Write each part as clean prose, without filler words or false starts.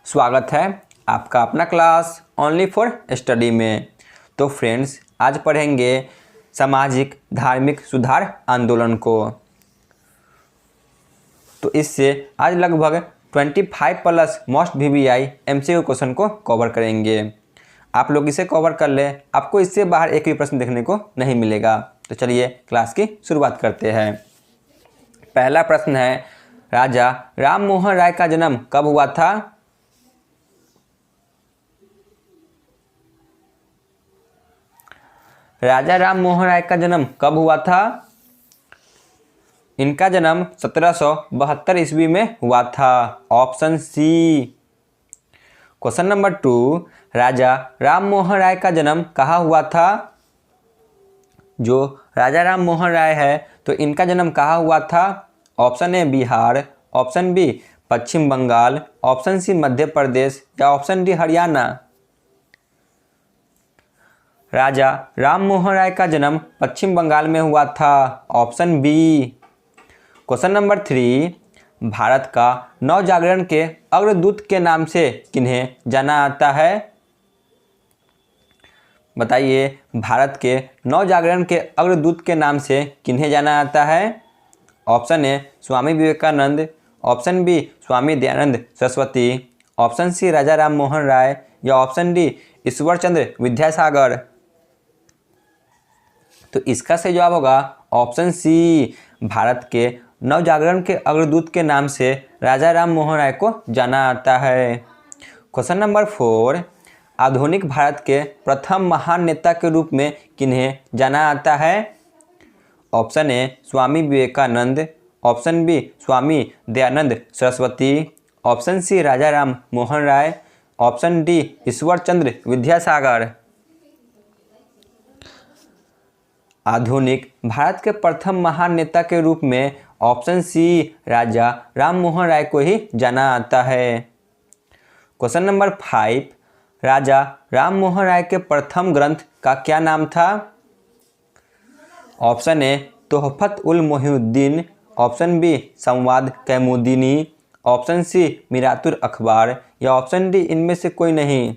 स्वागत है आपका अपना क्लास ओनली फॉर स्टडी में। तो फ्रेंड्स, आज पढ़ेंगे सामाजिक धार्मिक सुधार आंदोलन को। तो इससे आज लगभग 25 plus most VVI MCQ question को कवर करेंगे। आप लोग इसे कवर कर ले, आपको इससे बाहर एक भी प्रश्न देखने को नहीं मिलेगा। तो चलिए क्लास की शुरुआत करते हैं। पहला प्रश्न है, राजा राम मोहन राय का जन्म कब हुआ था? राजा राम मोहन राय का जन्म कब हुआ था? इनका जन्म 1772 ईस्वी में हुआ था। Option C. Question number 2, Raja Ram Mohan Roy का जन्म कहाँ हुआ था? जो राजा राम मोहन राय है तो इनका जन्म कहाँ हुआ था? Option A Bihar, option B Paschim Bengal, option C Madhya Pradesh या ऑप्शन डी हरियाणा। राजा राम मोहन राय का जन्म पश्चिम बंगाल में हुआ था। Option B. Question number 3, Bharat का नवजागरण के अग्रदूत के नाम से किन्हें जाना आता है? बताइए, भारत के नवजागरण के अग्रदूत के नाम से किन्हें जाना आता है? Option A Swami Vivekananda, option B Swami Dayanand Saraswati, option C Raja Ram Mohan Roy या ऑप्शन डी ईश्वर चंद्र विद्यासागर। तो इसका सही जवाब होगा ऑप्शन सी। भारत के नवजागरण के अग्रदूत के नाम से राजा राम मोहन राय को जाना आता है। क्वेश्चन नंबर 4, आधुनिक भारत के प्रथम महान नेता के रूप में किन्हें जाना आता है? Option A Swami Vivekananda, option B Swami Dayanand Saraswati, option C Raja Ram Mohan Roy, option D Ishwar Chandra Vidyasagar. आधुनिक भारत के प्रथम महान नेता के रूप में ऑप्शन सी राजा राम मोहन राय को ही जाना आता है। क्वेश्चन नंबर 5, राजा राम मोहन राय के प्रथम ग्रंथ का क्या नाम था? Option A Tuhfat ul Muwahhidin, option B Sambad Kaumudi, option C मिरातुल अखबार या ऑप्शन डी इनमें से कोई नहीं।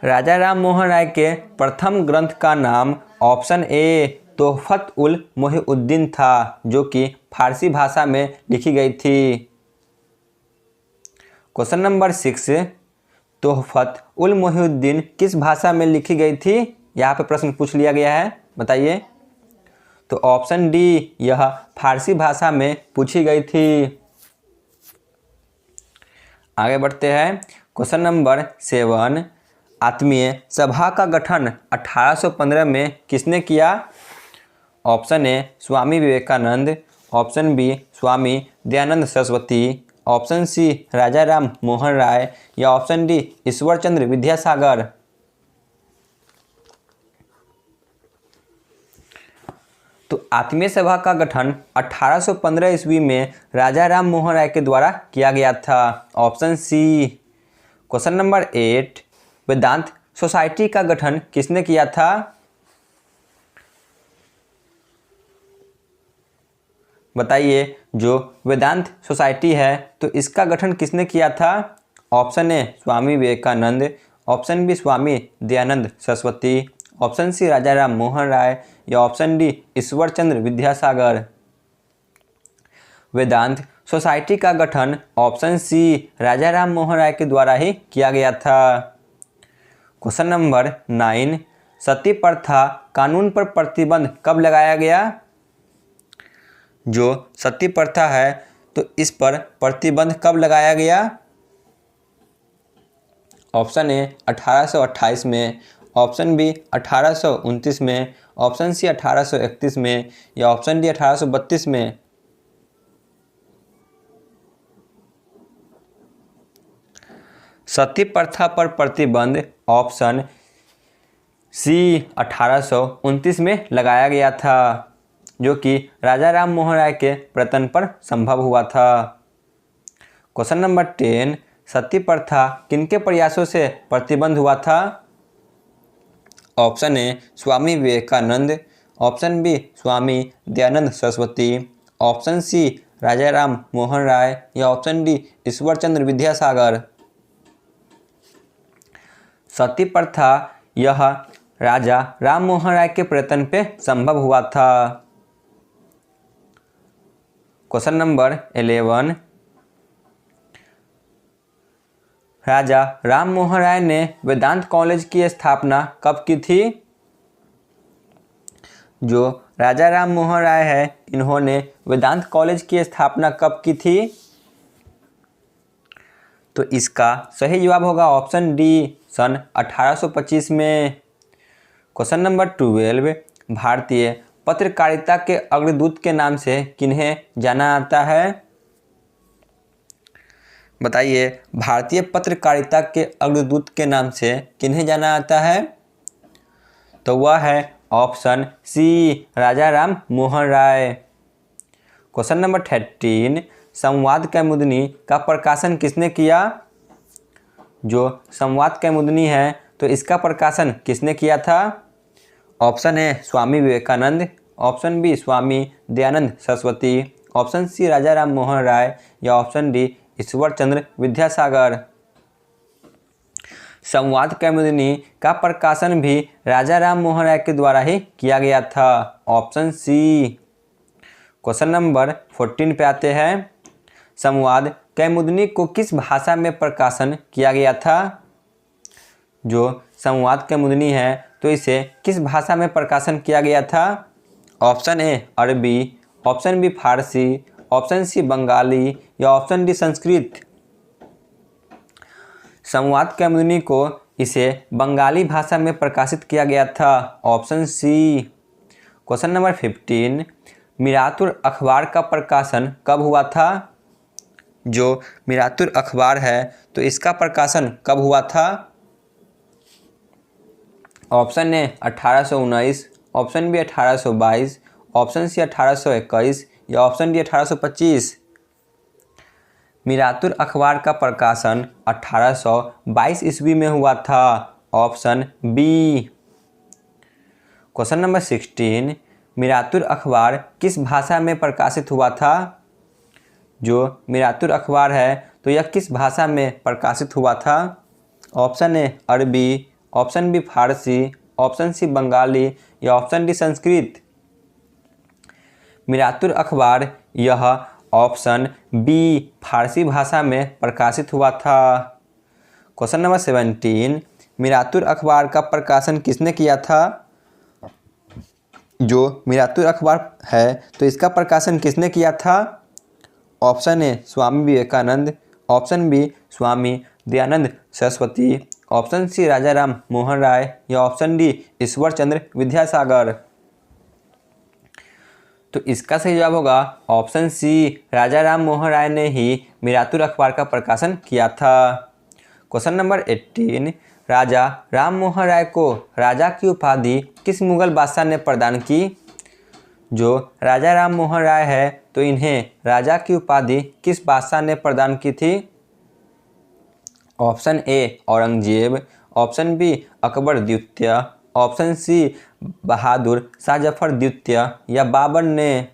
राजा राम मोहन राय के प्रथम ग्रंथ का नाम ऑप्शन ए तोहफत उल मोहिउद्दीन था, जो कि फारसी भाषा में लिखी गई थी। क्वेश्चन नंबर 6, तोहफत उल मोहिउद्दीन किस भाषा में लिखी गई थी? यहाँ पे प्रश्न पूछ लिया गया है, बताइए। तो ऑप्शन डी, यह फारसी भाषा में पूछी गई थी। आगे बढ़ते हैं। क्वेश्चन नंबर 7, आत्मीय सभा का गठन 1815 में किसने किया? Option A Swami Vivekananda, option B Swami Dayanand Saraswati, option C Raja Ram Mohan Roy या ऑप्शन डी ईश्वर चंद्र विद्यासागर। तो आत्मीय सभा का गठन 1815 ईस्वी में राजा राम मोहन राय के द्वारा किया गया था। Option C. Question number 8, Vedanta society का गठन किसने किया था? बताइए, जो वेदांत सोसाइटी है तो इसका गठन किसने किया था? Option A Swami Vivekananda, option B Swami Dayanand Saraswati, option C Raja Ram Mohan Roy या option D Ishwar Chandra Vidyasagar. Vedanta society का गठन ऑप्शन सी राजा राम मोहन राय के द्वारा ही किया गया था। क्वेश्चन नंबर 9, सती प्रथा कानून पर प्रतिबंध कब लगाया गया? जो सती प्रथा है तो इस पर प्रतिबंध कब लगाया गया? ऑप्शन ए 1828 में, ऑप्शन बी 1829 में, ऑप्शन सी 1831 में या ऑप्शन डी 1832 में। सती प्रथा पर प्रतिबंध ऑप्शन सी 1829 में लगाया गया था, जो कि राजा राम मोहन राय के प्रयत्न पर संभव हुआ था। क्वेश्चन नंबर 10, सती प्रथा किनके प्रयासों से प्रतिबंध हुआ था? Option A Swami Vivekananda, option B Swami Dayanand Saraswati, option C Raja Ram Mohan Roy या ऑप्शन डी ईश्वर चंद्र विद्यासागर। सती प्रथा यह राजा राम मोहन राय के प्रयत्न पे संभव हुआ था। क्वेश्चन नंबर 11, राजा राम मोहन राय ने वेदांत कॉलेज की स्थापना कब की थी? जो राजा राम मोहन राय है इन्होंने वेदांत कॉलेज की स्थापना कब की थी? तो इसका सही जवाब होगा ऑप्शन डी सन 1825 में। क्वेश्चन नंबर 12, भारतीय पत्रकारिता के अग्रदूत के नाम से किन्हें जाना जाता है? बताइए, भारतीय पत्रकारिता के अग्रदूत के नाम से किन्हें जाना जाता है? तो वह है ऑप्शन सी राजा राम मोहन राय। क्वेश्चन नंबर 13, संवाद कौमुदी का प्रकाशन किसने किया? जो संवाद कौमुदी है तो इसका प्रकाशन किसने किया था? Option A Swami Vivekananda, option B Swami Dayanand Saraswati, option C Raja Ram Mohan Roy या ऑप्शन डी ईश्वर चंद्र विद्यासागर। संवाद कौमुदी का प्रकाशन भी राजा राम मोहन राय के द्वारा ही किया गया था, ऑप्शन सी। क्वेश्चन नंबर 14 पे आते हैं, संवाद कौमुदी को किस भाषा में प्रकाशन किया गया था? जो संवाद कौमुदी है तो इसे किस भाषा में प्रकाशन किया गया था? ऑप्शन ए अरबी, ऑप्शन बी फारसी, ऑप्शन सी बंगाली या ऑप्शन डी संस्कृत। संवाद कौमुदी को इसे बंगाली भाषा में प्रकाशित किया गया था, option C. Question number 15, मिरातुर Akhbar का प्रकाशन कब हुआ था? जो मिरातुर अखबार है तो इसका प्रकाशन कब हुआ था? Option A 1819, option B 1822, option C 1821 या ऑप्शन डी 1825। मिरातुर अखबार का प्रकाशन 1822 ईस्वी में हुआ था, ऑप्शन बी। क्वेश्चन नंबर 16, मिरातुर अखबार किस भाषा में प्रकाशित हुआ था? जो मिरातुर अखबार है तो यह किस भाषा में प्रकाशित हुआ था? ऑप्शन ए अरबी, ऑप्शन बी फारसी, ऑप्शन सी बंगाली या ऑप्शन डी संस्कृत। मिरातुर अखबार यह ऑप्शन बी फारसी भाषा में प्रकाशित हुआ था। क्वेश्चन नंबर 17, मिरातुर अखबार का प्रकाशन किसने किया था? जो मिरातुर अखबार है तो इसका प्रकाशन किसने किया था? Option A Swami Vivekananda, option B Swami Dayanand Saraswati, option C Raja Ram Mohan Roy या ऑप्शन डी ईश्वर चंद्र विद्यासागर। तो इसका सही जवाब होगा ऑप्शन सी राजा राम मोहन राय ने ही मिरातुर अखबार का प्रकाशन किया था। क्वेश्चन नंबर 18, राजा राम मोहन राय को राजा की उपाधि किस मुगल बादशाह ने प्रदान की? जो राजा राम मोहन राय है तो इन्हें राजा की उपाधि किस बादशाह ने प्रदान की थी? Option A Aurangzeb, option B Akbar द्वितीय, ऑप्शन सी बहादुर शाह जफर द्वितीय या बाबर ने।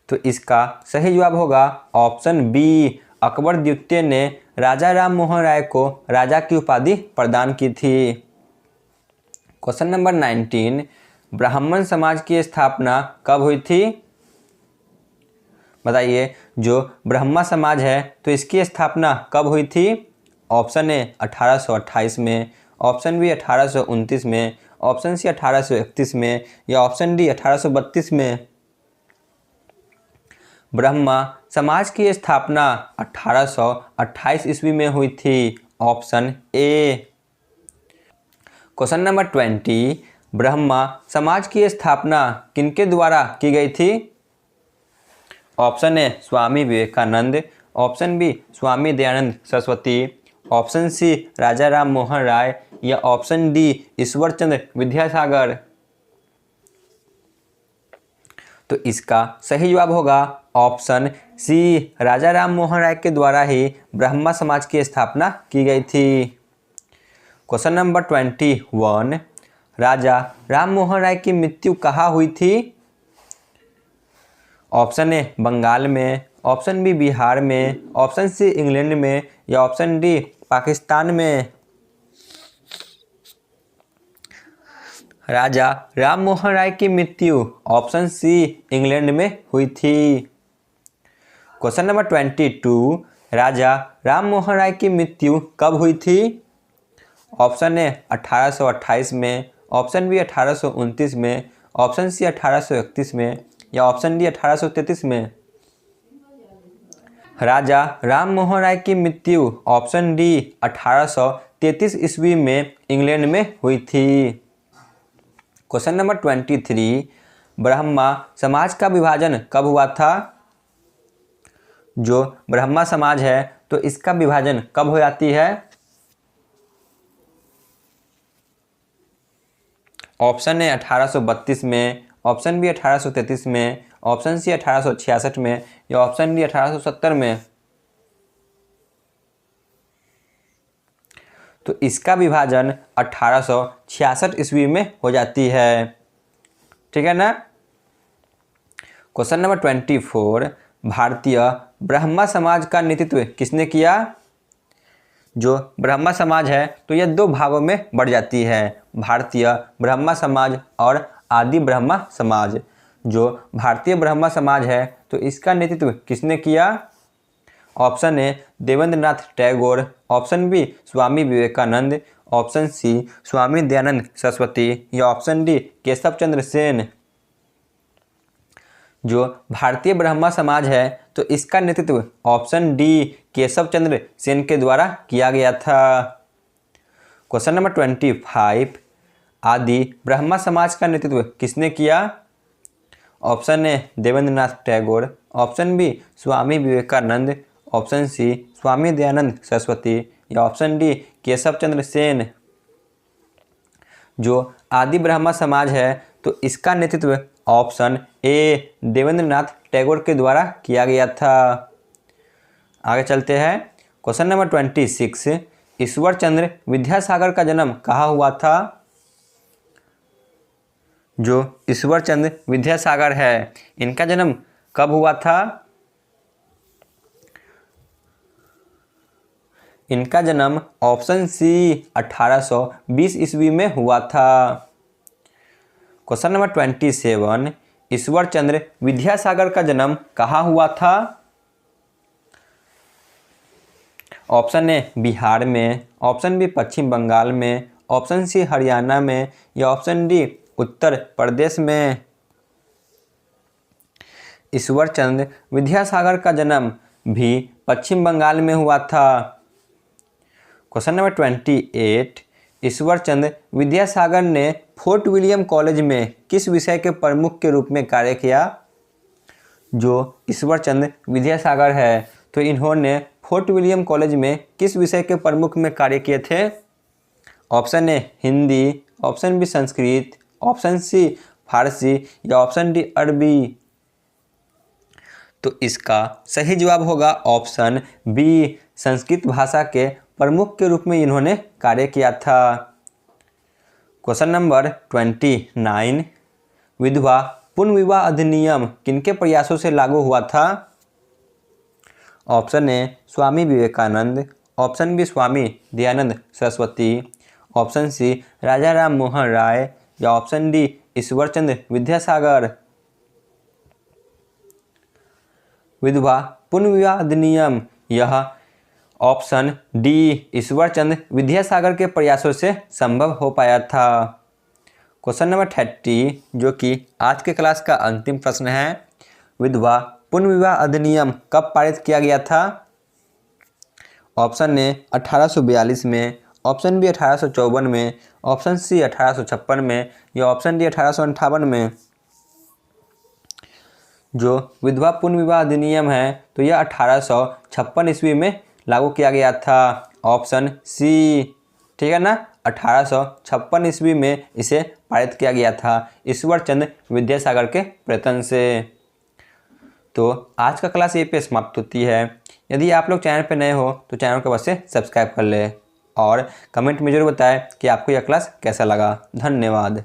तो इसका सही जवाब होगा ऑप्शन बी अकबर द्वितीय ने राजा राम मोहन राय को राजा की उपाधि प्रदान की थी। क्वेश्चन नंबर 19, ब्राह्मण समाज की स्थापना कब हुई थी? बताइए, जो ब्रह्मा समाज है तो इसकी स्थापना कब हुई थी? ऑप्शन ए 1828 में, ऑप्शन बी 1829 में, ऑप्शन सी 1831 में या ऑप्शन डी 1832 में। ब्रह्मा समाज की स्थापना 1828 ईस्वी में हुई थी, option A. Question number 20, Brahmo Samaj की स्थापना किनके द्वारा की गई थी? Option A Swami Vivekananda, option B Swami Dayanand Saraswati, option C Raja Ram Mohan Roy या ऑप्शन डी ईश्वर चंद्र विद्यासागर। तो इसका सही जवाब होगा ऑप्शन सी राजा राम मोहन राय के द्वारा ही ब्रह्मा समाज की स्थापना की गई थी। क्वेश्चन नंबर 21, राजा राम मोहन राय की मृत्यु कहाँ हुई थी? ऑप्शन ए बंगाल में, ऑप्शन बी बिहार में, ऑप्शन सी इंग्लैंड में या ऑप्शन डी पाकिस्तान में। राजा राम मोहन राय की मृत्यु ऑप्शन सी इंग्लैंड में हुई थी। क्वेश्चन नंबर 22, राजा राम मोहन राय की मृत्यु कब हुई थी? ऑप्शन ए 1828 में, ऑप्शन बी 1829 में, ऑप्शन सी 1831 में या ऑप्शन डी 1833 में। राजा राम मोहन राय की मृत्यु ऑप्शन डी 1833 ईस्वी में इंग्लैंड में हुई थी। क्वेश्चन नंबर 23, ब्रह्मा समाज का विभाजन कब हुआ था? जो ब्रह्मा समाज है तो इसका विभाजन कब हो जाती है? ऑप्शन ए 1832 में, ऑप्शन बी 1833 में, ऑप्शन सी 1866 में या ऑप्शन डी 1870 में। तो इसका विभाजन 1866 ईस्वी में हो जाती है, ठीक है ना। क्वेश्चन नंबर 24, भारतीय ब्रह्मा समाज का नेतृत्व किसने किया? जो ब्रह्मा समाज है तो यह दो भागों में बढ़ जाती है, भारतीय ब्रह्मा समाज और आदि ब्रह्मा समाज। जो भारतीय ब्रह्मा समाज है तो इसका नेतृत्व किसने किया? Option A Debendranath Tagore, option B Swami Vivekananda, option C Swami Dayanand Saraswati या ऑप्शन डी केशव चंद्र सेन। जो भारतीय ब्रह्मा समाज है तो इसका नेतृत्व ऑप्शन डी केशव चंद्र सेन के द्वारा किया गया था। क्वेश्चन नंबर 25, आदि ब्रह्मा समाज का नेतृत्व किसने किया? Option A Debendranath Tagore, option B Swami Vivekananda, option C Swami Dayanand Saraswati या ऑप्शन डी केशव चंद्र सेन। जो आदि ब्रह्मा समाज है तो इसका नेतृत्व ऑप्शन ए देवेंद्रनाथ टैगोर के द्वारा किया गया था। आगे चलते हैं। क्वेश्चन नंबर 26, ईश्वर चंद्र विद्यासागर का जन्म कहाँ हुआ था? जो ईश्वर चंद्र विद्यासागर है इनका जन्म कब हुआ था? इनका जन्म ऑप्शन सी 1820 ईस्वी में हुआ था। क्वेश्चन नंबर 27, ईश्वर चंद्र विद्यासागर का जन्म कहाँ हुआ था? ऑप्शन ए बिहार में, ऑप्शन बी पश्चिम बंगाल में, ऑप्शन सी हरियाणा में या ऑप्शन डी उत्तर प्रदेश में। ईश्वर चंद्र विद्यासागर का जन्म भी पश्चिम बंगाल में हुआ था। क्वेश्चन नंबर 28, ईश्वर चंद्र विद्यासागर ने फोर्ट विलियम कॉलेज में किस विषय के प्रमुख के रूप में कार्य किया? जो ईश्वर चंद्र विद्यासागर है तो इन्होंने फोर्ट विलियम कॉलेज में किस विषय के प्रमुख में कार्य किए थे? Option A Hindi, option B Sanskrit, option C Farsi या ऑप्शन डी अरबी। तो इसका सही जवाब होगा ऑप्शन बी, संस्कृत भाषा के प्रमुख के रूप में इन्होंने कार्य किया था। क्वेश्चन नंबर 29, विधवा पुनर्विवाह अधिनियम किनके प्रयासों से लागू हुआ था? Option A Swami Vivekananda, option B Swami Dayanand Saraswati, option C Raja Ram Mohan Roy या ऑप्शन डी ईश्वर चंद्र विद्यासागर। विधवा पुनर्विवाह अधिनियम यह ऑप्शन डी ईश्वर चंद्र विद्यासागर के प्रयासों से संभव हो पाया था। क्वेश्चन नंबर 30 जो कि आज के क्लास का अंतिम प्रश्न है, विधवा पुनर्विवाह अधिनियम कब पारित किया गया था? ऑप्शन ए 1842 में, ऑप्शन बी 1854 में, ऑप्शन सी 1856 में या ऑप्शन डी 1858 में। जो विधवा पुनर्विवाह अधिनियम है तो यह 1856 ईस्वी में लागू किया गया था। ऑप्शन सी, ठीक है ना, 1856 ईस्वी में इसे पारित किया गया था ईश्वर चंद्र विद्यासागर के प्रयत्न से। तो आज का क्लास यहीं पे समाप्त होती है। यदि आप लोग चैनल पे नए हो तो चैनल को बस से सब्सक्राइब कर ले और कमेंट में जरूर बताएं कि आपको यह क्लास कैसा लगा। धन्यवाद।